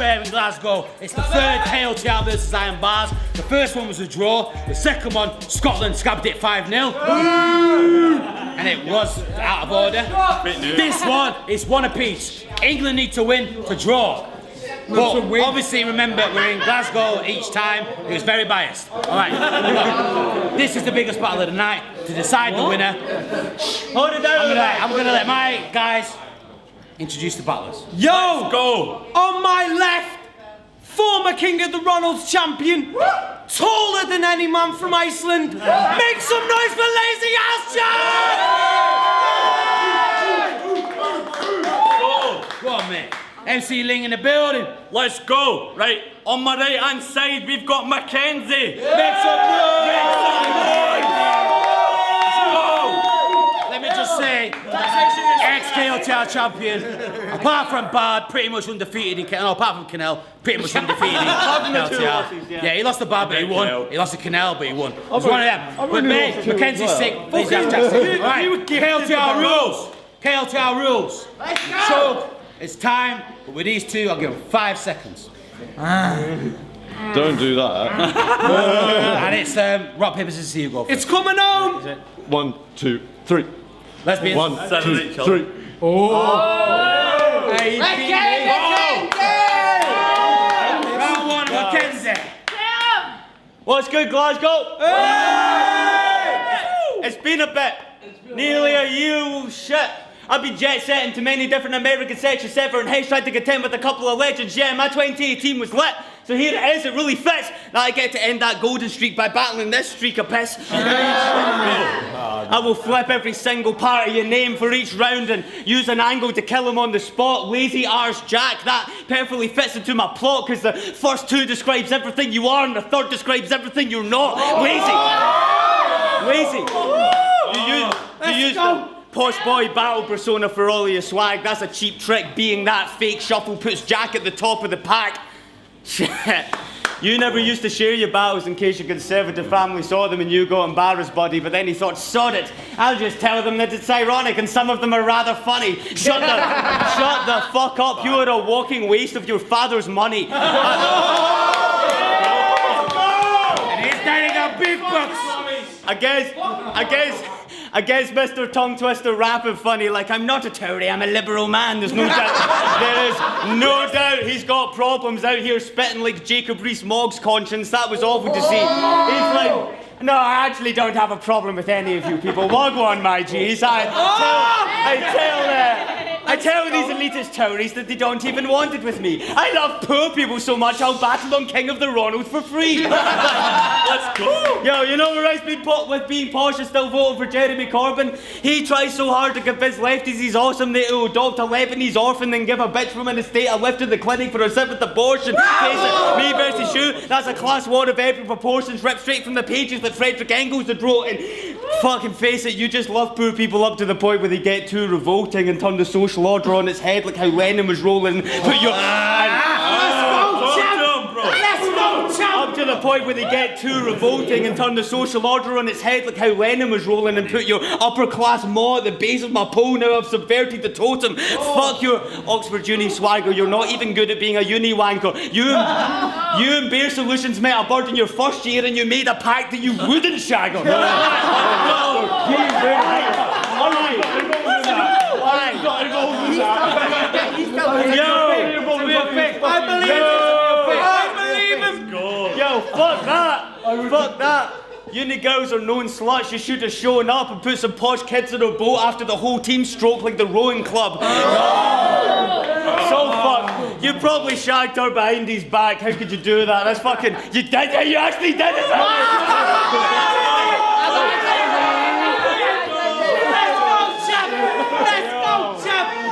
here in Glasgow. It's the third KOTR versus IRN BRZ. The first one was a draw. The second one, Scotland scabbed it 5-0. And it was out of order. This one is one apiece. England need to win to draw. But obviously, remember, we're in Glasgow each time. It was very biased. All right. This is the biggest battle of the night to decide the winner. Hold it down. I'm gonna let my guys introduce the battlers. Yo! Let's go! On my left, former king of the Ronalds champion, taller than any man from Iceland. Make some noise for Lazy Ass Go on, mate. MC Ling in the building. Let's go. Right, on my right hand side, we've got MacKenzie. Make some noise! Let me just say, ex-KOTR champion, apart from Bard, pretty much undefeated in KOTR. No, apart from Canal, pretty much undefeated in KOTR. Yeah, he lost to Bard, but he won. He lost to Canal, but he won. It was one of them. But mate, Mackenzie's sick. Please ask Jackson. Right, KOTR rules. KOTR rules. So, it's time, but with these two, I'll give them 5 seconds. Don't do that. And it's rock, paper, scissors, see who go first. It's coming home! 1, 2, 3. Lesbians. 1, 2, 3. Oh! Round one, Mackenzie. What's good, Glasgow? Hey! It's been a bit. Nearly a year, shit. I've been jet setting to many different American sections, Sever and Hedge, tried to contend with a couple of legends. Yeah, my 2018 was lit. So here it is, it really fits that I get to end that golden streak by battling this streak of piss. I will flip every single part of your name for each round and use an angle to kill him on the spot. Lazy Arse Jack, that perfectly fits into my plot because the first two describes everything you are and the third describes everything you're not. Lazy. You use the posh boy battle persona for all of your swag. That's a cheap trick, being that fake shuffle puts Jack at the top of the pack. Shit. You never used to share your battles in case your conservative family saw them and you got embarrassed, buddy, but then he thought, sod it, I'll just tell them that it's ironic and some of them are rather funny. Shut the fuck up, you are a walking waste of your father's money. And he's getting a big bucks. I guess Mr. Tongue Twister rapping funny, like I'm not a Tory, I'm a liberal man, there's no doubt. There is no doubt he's got problems out here spitting like Jacob Rees-Mogg's conscience. That was awful to see. He's like, no, I actually don't have a problem with any of you people. Wagwan, my G's. I tell these elitist Tories that they don't even want it with me. I love poor people so much I'll battle on King of the Ronalds for free. Let's go. Yo, you know where I've been with being posh and still voting for Jeremy Corbyn? He tries so hard to convince lefties he's awesome that he'll adopt a Lebanese orphan and give a bitch from an estate a lift to the clinic for a 7th abortion. Face it, me versus you, that's a class war of epic proportions ripped straight from the pages that Frederick Engels had wrote. And fucking face it, you just love poor people up to the point where they get too revolting and turn the social order on its head like how Lenin was rolling. Put your up to the point where they get too revolting and turn the social order on its head like how Lenin was rolling and put your upper class maw at the base of my pole. Now I've subverted the totem. Fuck your Oxford Uni swagger. You're not even good at being a uni wanker. You and Bear Solutions met a bird in your first year and you made a pact that you wouldn't shag her. Yo, fuck that. Uni girls are known sluts. You should have shown up and put some posh kids in a boat after the whole team stroke like the rowing club. So fuck. You probably shagged her behind his back. How could you do that? That's fucking. You did it. You actually did it.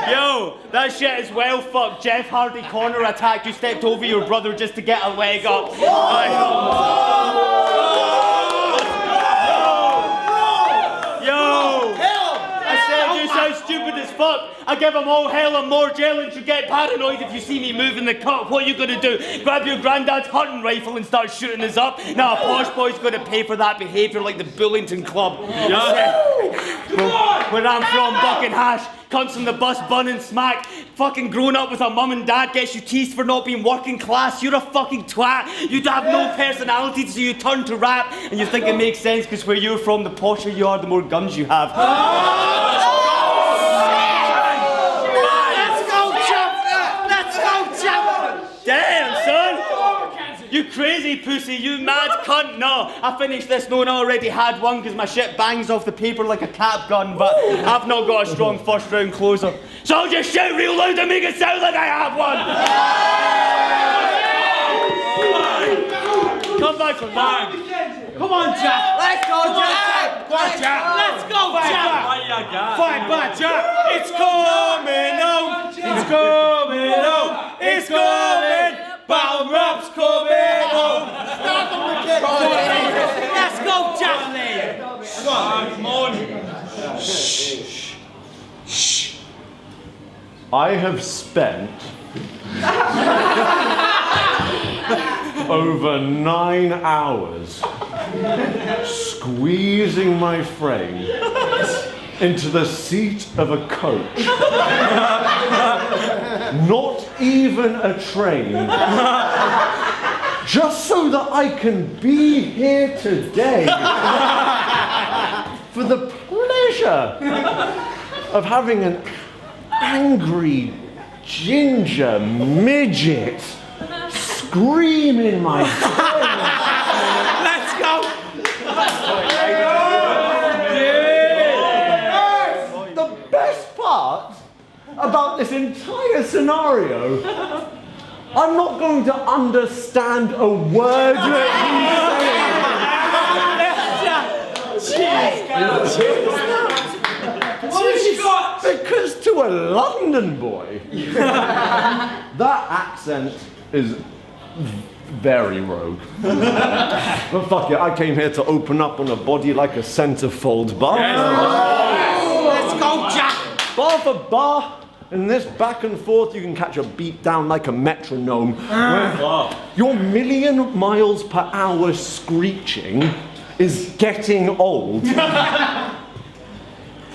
Yo, that shit is well fucked. Jeff Hardy corner attack. You stepped over your brother just to get a leg up. Yo, I said you sound stupid as fuck. I give them all hell and more jail and you get paranoid if you see me moving the cut. What are you gonna do? Grab your granddad's hunting rifle and start shooting us up? Nah, posh boy's gonna pay for that behaviour like the Bullington Club. Where I'm from, Buck and Hash. Cunts on the bus, bun and smack. Fucking grown up with a mum and dad gets you teased for not being working class. You're a fucking twat. You have no personality, so you turn to rap and you think it makes sense because where you're from, the posher you are, the more guns you have. Let's go, champ! Let's go, champ! Damn, son! You crazy pussy, you mad cunt. No, I finished this knowing I already had one because my shit bangs off the paper like a cap gun, but I've not got a strong first round closer. So I'll just shout real loud and make it sound like I have one. Come back from that. Come on, Jack! Let's go, Jack! Go on, Jack. Let's go, Jack! Fight back, Jack. It's coming home. It's coming home. It's coming. Battle rap's coming home. Let's go, Jack! Come on. I have spent over 9 hours squeezing my frame into the seat of a coach. Not even a train. Just so that I can be here today for the pleasure of having an angry ginger midget scream in my face. Let's go! The best part about this entire scenario, I'm not going to understand a word that he's saying. Because to a London boy, that accent is very rogue. But fuck it, I came here to open up on a body like a centerfold bar. Let's go, Jack! Bar for bar. In this back and forth, you can catch a beat down like a metronome. Your million miles per hour screeching is getting old.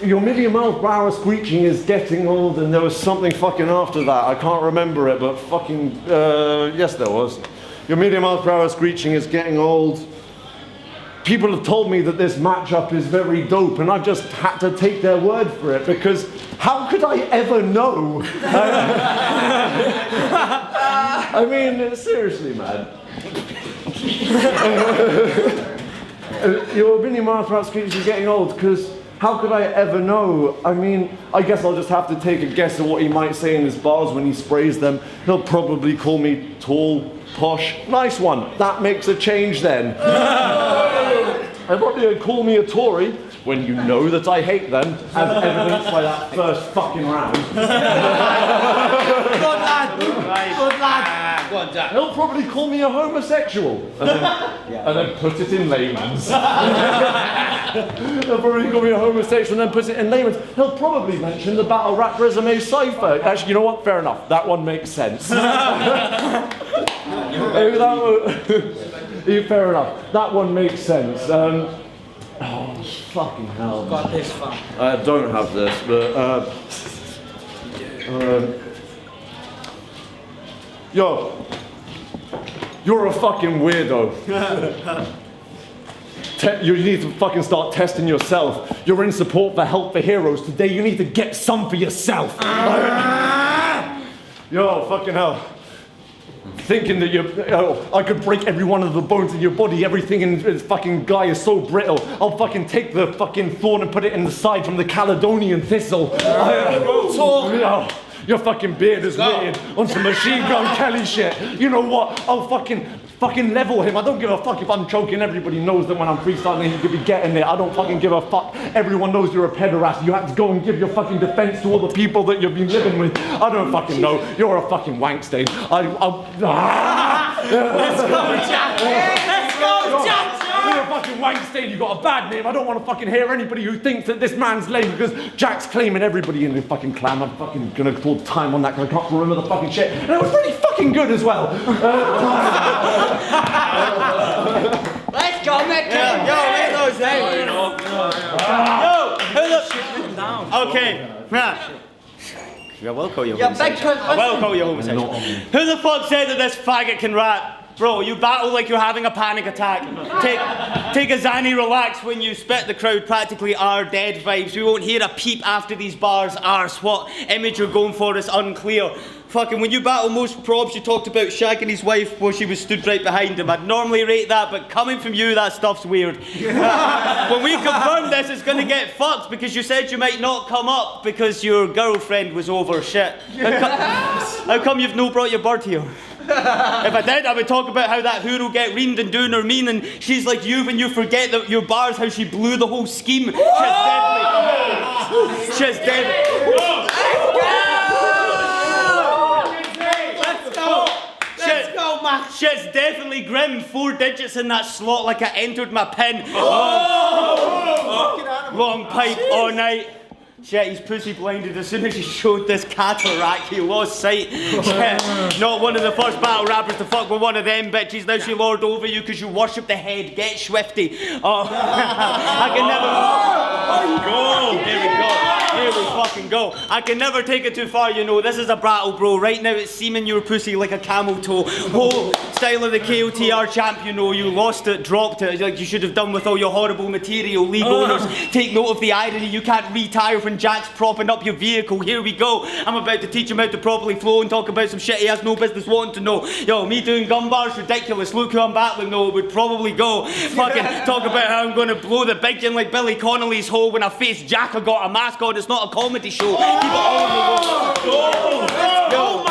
Your million miles per hour screeching is getting old, and there was something fucking after that. I can't remember it, but fucking, yes there was. Your million miles per hour screeching is getting old. People have told me that this matchup is very dope, and I've just had to take their word for it, because how could I ever know? I mean, seriously, man. Your million miles per hour screeching is getting old, because how could I ever know? I mean, I guess I'll just have to take a guess at what he might say in his bars when he sprays them. He'll probably call me tall, posh. Nice one. That makes a change then. He'll probably call me a Tory when you know that I hate them, as evidenced by that first fucking round. Good lad! Good lad! Go on, Jack. He'll probably call me a homosexual, and then put it in layman's. He'll probably call me a homosexual and then put it in layman's. He'll probably mention the battle rap resume cipher. Actually, you know what? Fair enough. That one makes sense. Fair enough. That one makes sense. Oh, fucking hell. Got this far. I don't have this, but yo, you're a fucking weirdo. You need to fucking start testing yourself. You're in support for Help for Heroes. Today you need to get some for yourself. Yo, fucking hell. Thinking that I could break every one of the bones in your body, everything in this fucking guy is so brittle. I'll fucking take the fucking thorn and put it in the side from the Caledonian thistle. Your fucking beard is weird on some Machine Gun Kelly shit. You know what? I'll fucking level him. I don't give a fuck if I'm choking. Everybody knows that when I'm freestyling, he could be getting it. I don't fucking give a fuck. Everyone knows you're a pederast. You have to go and give your fucking defense to all the people that you've been living with. I don't fucking know. You're a fucking wank stain. Let's go, Jack! Let's go, Jack! You're a fucking wank stain. You got a bad name. I don't want to fucking hear anybody who thinks that this man's lame because Jack's claiming everybody in the fucking clan. I'm fucking gonna call time on that because I can't remember the fucking shit. And it was really fucking good as well. Let's go, MacKenzie! Yo, make those names. Yo, who the... Okay, right. I will call you Yeah, homosexual. big cunt. I will call you homosexual. Who the fuck said that this faggot can rap? Bro, you battle like you're having a panic attack. Take a Zanny, relax. When you spit, the crowd practically are dead vibes. We won't hear a peep after these bars. Arse, what image you're going for is unclear. Fucking, when you battle most probs, you talked about shagging his wife while she was stood right behind him. I'd normally rate that, but coming from you, that stuff's weird. When we confirm this, it's gonna get fucked because you said you might not come up because your girlfriend was over shit. How come you've no brought your bird here? If I did, I would talk about how that hoor will get reamed and doing her mean, and she's like you when you forget that your bars, how she blew the whole scheme. She's deadly. She's deadly. Let's go, Mac. Shit's definitely grim. 4 digits in that slot like I entered my pin. Long pipe all night. Shit, he's pussy blinded as soon as he showed this cataract, he lost sight. Shit, not one of the first battle rappers to fuck with one of them bitches. Now she lord over you because you worship the head. Get swifty. Oh, I can never... Go. Here we go. Here we fucking go. I can never take it too far, you know. This is a battle, bro. Right now it's seaming your pussy like a camel toe. Whole style of the KOTR champ, you know. You lost it, dropped it, like you should have done with all your horrible material. League owners, take note of the irony. You can't retire when Jack's propping up your vehicle. Here we go. I'm about to teach him how to properly flow and talk about some shit he has no business wanting to know. Yo, me doing gun bars, ridiculous. Look who I'm battling, though. It would probably go. Fucking talk about how I'm gonna blow the big in like Billy Connolly's hole when I face Jack. I got a mask on. It's not a comedy show. Keep it all in the low. Yo,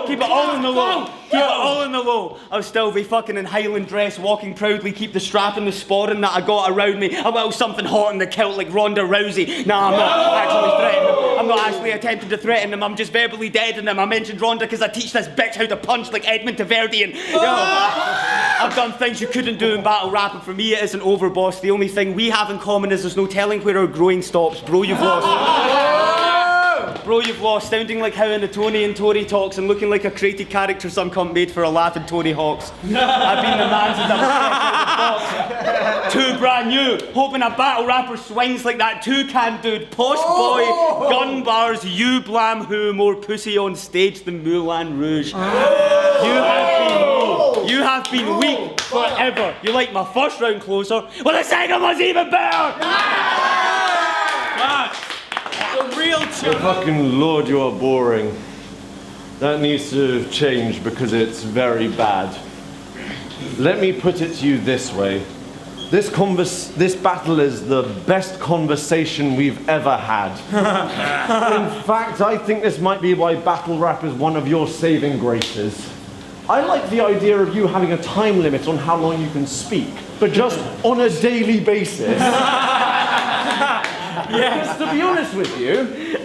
keep it all in the low. Keep it all in the low. I'll still be fucking in Highland dress, walking proudly, keep the strap and the sporran that I got around me. I will something hot in the kilt like Ronda Rousey. Nah, I'm not actually threatening him. I'm not actually attempting to threaten him. I'm just verbally deading him. I mentioned Ronda because I teach this bitch how to punch like Edmund Taverdian. Yo, I've done things you couldn't do in battle rap, and for me it isn't over, boss. The only thing we have in common is there's no telling where our growing stops. Bro, you've lost. Bro, you've lost, sounding like how in the Tony and Tory talks and looking like a created character some cunt made for a laugh in Tony Hawks. I've been the man since I was fresh out the box. Too brand new, hoping a battle rapper swings like that toucan dude. Posh boy, gun bars, you blam who, more pussy on stage than Moulin Rouge. You have been weak forever. You like my first round closer? Well, the second was even better! The real Oh, fucking Lord, you are boring. That needs to change because it's very bad. Let me put it to you this way. This battle is the best conversation we've ever had. In fact, I think this might be why battle rap is one of your saving graces. I like the idea of you having a time limit on how long you can speak, but just on a daily basis. Yes, to be honest with you,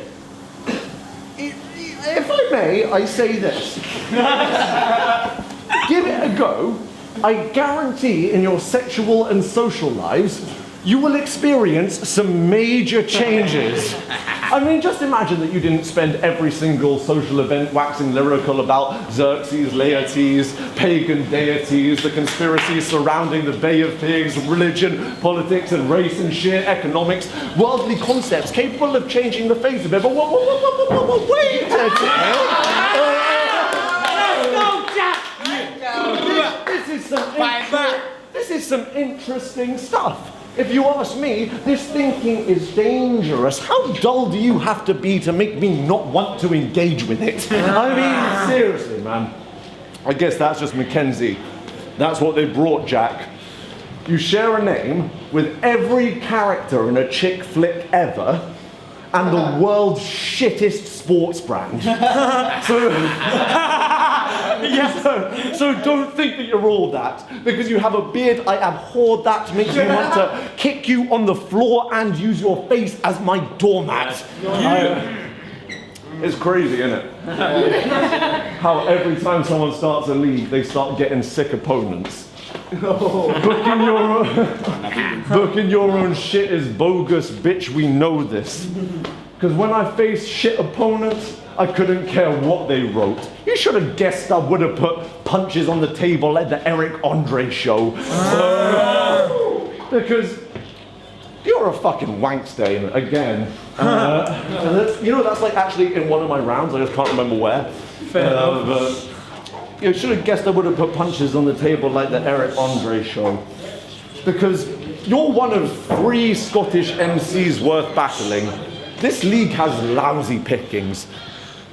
if I may, I say this. Give it a go. I guarantee in your sexual and social lives, you will experience some major changes. I mean, just imagine that you didn't spend every single social event waxing lyrical about Xerxes, Laertes, pagan deities, the conspiracies surrounding the Bay of Pigs, religion, politics and race and sheer economics, worldly concepts capable of changing the face of it. But wait a minute! This is some interesting stuff. If you ask me, this thinking is dangerous. How dull do you have to be to make me not want to engage with it? I mean, seriously, man. I guess that's just MacKenzie. That's what they brought, Jack. You share a name with every character in a chick flick ever, and the world's shittest sports brand. So don't think that you're all that. Because you have a beard, I abhor that. Makes me want to kick you on the floor and use your face as my doormat. It's crazy, isn't it? How every time someone starts a league, they start getting sick opponents. Booking your own shit is bogus, bitch, we know this. Because when I faced shit opponents, I couldn't care what they wrote. You should have guessed I would have put punches on the table at the Eric Andre show. Because you're a fucking wankster, again. You know, that's like actually in one of my rounds. I just can't remember where. Fair enough. You should have guessed I would have put punches on the table like the Eric Andre show. Because you're one of 3 Scottish MCs worth battling. This league has lousy pickings.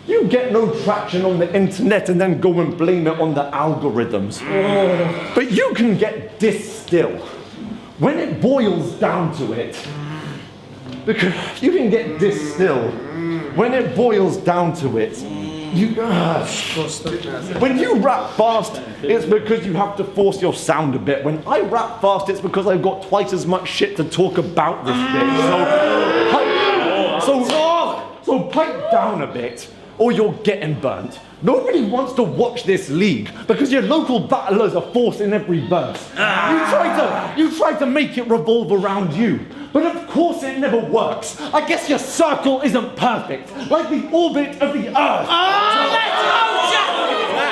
You get no traction on the internet and then go and blame it on the algorithms. Oh. But you can get this still. When it boils down to it, because you can get this still. When it boils down to it, when you rap fast, it's because you have to force your sound a bit. When I rap fast, it's because I've got twice as much shit to talk about this bit. So pipe down a bit, or you're getting burnt. Nobody wants to watch this league because your local battlers are forcing every verse. You try to make it revolve around you, but of course it never works. I guess your circle isn't perfect, like the orbit of the Earth.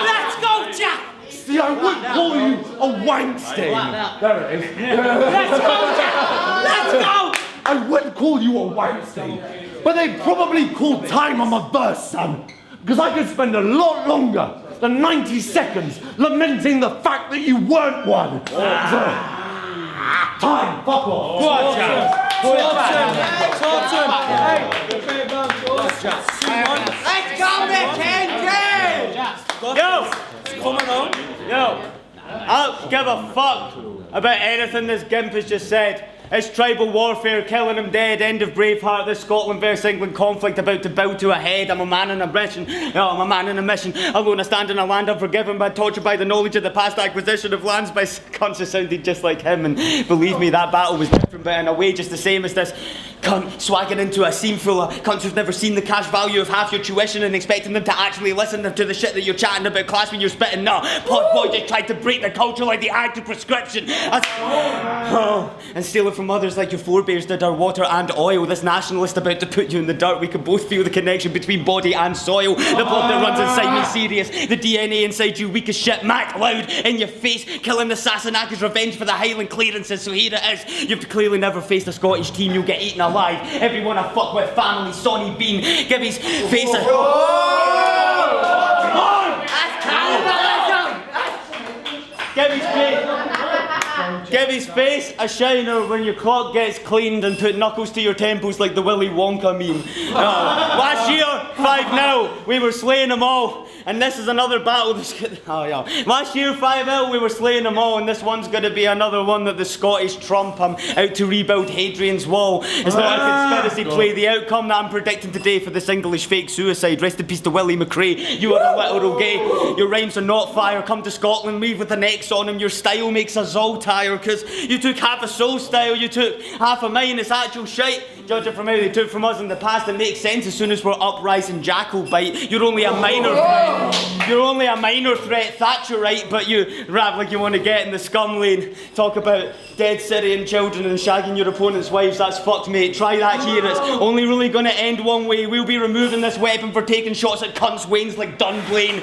Let's go, Jack! See, I would call you a wank stain. There it is. Let's go, Jack! Let's go! I would call you a wank stain, but they probably call time on my verse, son. Because I could spend a lot longer than 90 seconds lamenting the fact that you weren't one. Time, fuck off. Talk to him. Let's go, MacKenzie! Yo, I don't give a fuck about anything this gimp has just said. It's tribal warfare, killing him dead, end of Braveheart, this Scotland versus England conflict about to bow to a head. I'm a man on a mission. I'm a man on a mission. Alone I stand in a land unforgiven by tortured by the knowledge of the past acquisition of lands by cunts who sounded just like him. And believe me, that battle was different, but in a way just the same as this cunt swagging into a scene full of cunts who've never seen the cash value of half your tuition and expecting them to actually listen to the shit that you're chatting about class when you're spitting. No, pod boy just tried to break the culture like the active prescription. And steal it from others like your forebears did our water and oil. This nationalist about to put you in the dirt. We can both feel the connection between body and soil. The blood that runs inside me serious. The DNA inside you weak as shit. Mac loud in your face. Killing the Sassenach's revenge for the Highland clearances. So here it is. You've clearly never faced a Scottish team. You'll get eaten alive. Everyone I fuck with, family, Sonny Bean. Give his face a... Give his face a shiner when your clock gets cleaned and put knuckles to your temples like the Willy Wonka meme. Last year, 5-0, we were slaying them all. And this is another battle. Last year, 5-0, we were slaying them all. And this one's going to be another one that the Scottish trump. I'm out to rebuild Hadrian's Wall. It's not a conspiracy play. The outcome that I'm predicting today for this English fake suicide. Rest in peace to Willie McRae. You are a literal gay. Your rhymes are not fire. Come to Scotland, leave with an X on him. Your style makes us all tired. Because you took half a soul style, you took half of mine. It's actual shite. Judging from how they took from us in the past, it makes sense as soon as we're uprising Jacobite. You're only a minor threat. You're only a minor threat, Thatcherite, but you rap like you want to get in the scum lane. Talk about dead Syrian children and shagging your opponent's wives. That's fucked, mate. Try that here. It's only really going to end one way. We'll be removing this weapon for taking shots at cunts' wains like Dunblane.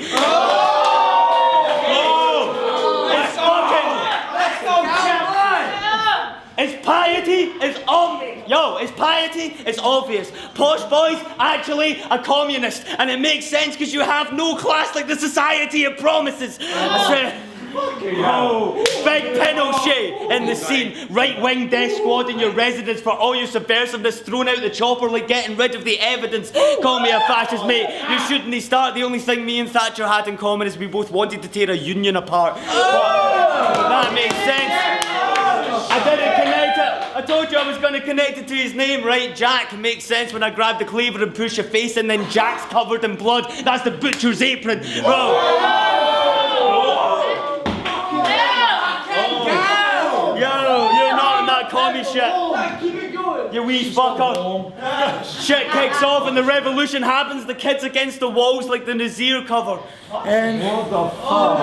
It's piety, it's it's piety, it's obvious. Posh boy's actually a communist, and it makes sense because you have no class like the society it promises. Big Pinochet in the scene, right-wing death squad in your residence for all your subversiveness, thrown out the chopper like getting rid of the evidence. Call me a fascist, mate. You shouldn't start. The only thing me and Thatcher had in common is we both wanted to tear a union apart. That makes sense. I didn't connect it. I told you I was going to connect it to his name, right? Jack makes sense when I grab the cleaver and push your face and then Jack's covered in blood. That's the butcher's apron. Bro. Yo, you're not on that commie shit. You wee fucker. Shit kicks off and the revolution happens. The kid's against the walls like the Nazir cover. And what the fuck?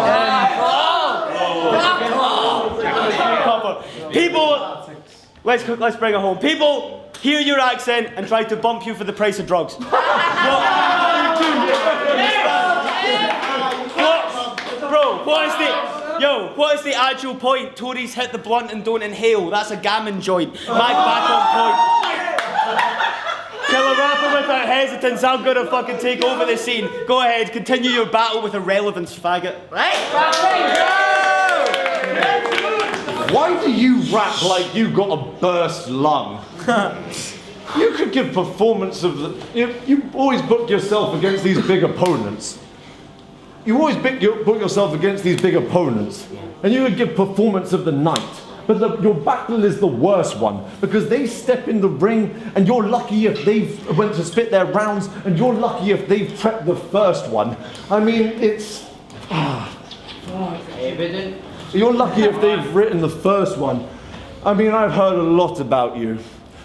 People, let's bring it home. People hear your accent and try to bump you for the price of drugs. What is the actual point? Tories hit the blunt and don't inhale. That's a gammon joint. Mag back on point. Till a rapper without hesitance, I'm gonna fucking take over the scene. Go ahead, continue your battle with irrelevance, faggot. Right? Why do you rap like you got a burst lung? You could give performance of the... You always book yourself against these big opponents. You always book yourself against these big opponents. And you would give performance of the night. But your battle is the worst one. Because they step in the ring and you're lucky if they've went to spit their rounds and you're lucky if they've prepped the first one. I mean, it's... Evident. You're lucky if they've written the first one. I mean, I've heard a lot about you.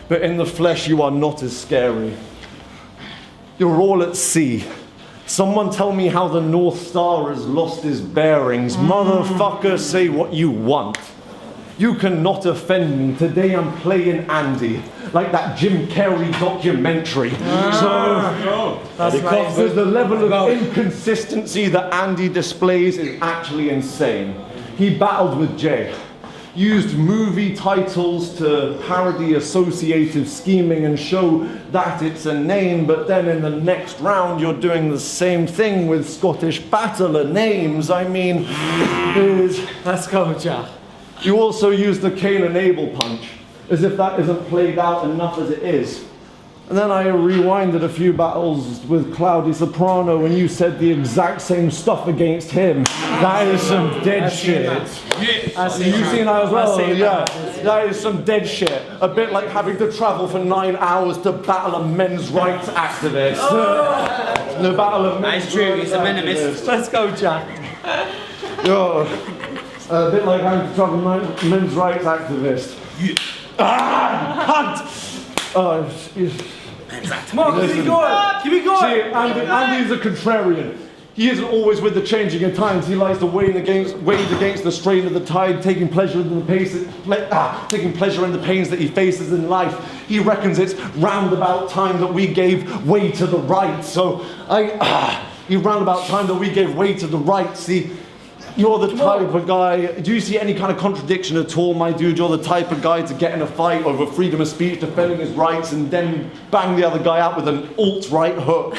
But in the flesh, you are not as scary. You're all at sea. Someone tell me how the North Star has lost his bearings. Motherfucker, say what you want. You cannot offend me. Today I'm playing Andy, like that Jim Carrey documentary. Because the level of inconsistency that Andy displays is actually insane. He battled with Jay. Used movie titles to parody associative scheming and show that it's a name, but then in the next round you're doing the same thing with Scottish battler names. I mean, Let's go, Jack. you also use the Cain and Abel punch, as if that isn't played out enough as it is. And then I rewinded a few battles with Cloudy Soprano and you said the exact same stuff against him. That is some dead shit. I see You seen that as well? I see Yeah. That is some dead shit. A bit like having to travel for 9 hours to battle a men's rights activist. The battle of men's That's true, rights he's a minimalist. Let's go, Jack. Yo, a bit like having to travel men's rights activist. Hunt! Come on, keep it going. Keep it going. See, Andy's a contrarian. He isn't always with the changing of times. He likes to wade against the strain of the tide, taking pleasure in the pains that he faces in life. He reckons it's roundabout time that we gave way to the right. So roundabout time that we gave way to the right. See, you're the type of guy. Do you see any kind of contradiction at all, my dude? You're the type of guy to get in a fight over freedom of speech, defending his rights, and then bang the other guy out with an alt-right hook.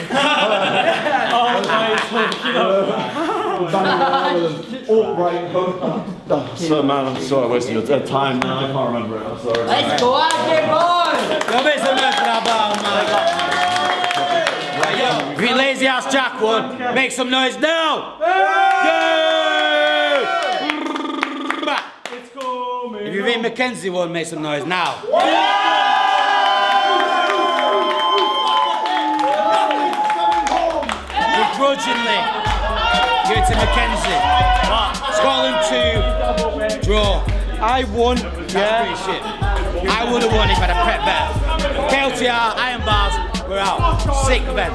Alt-right hook. So man, I'm sorry I wasted your time now. I can't remember it. I'm sorry. Let's go out there, boy! Go make some noise for that battle, man. If you lazy ass Jack won, make some noise now! If you think MacKenzie won, make some noise now. Begrudgingly, give it to MacKenzie. Scotland 2, draw. I won. Yeah. Shit. I would have won if I'd have prepped better. KOTR, IRN BRZ, we're out. Sick event.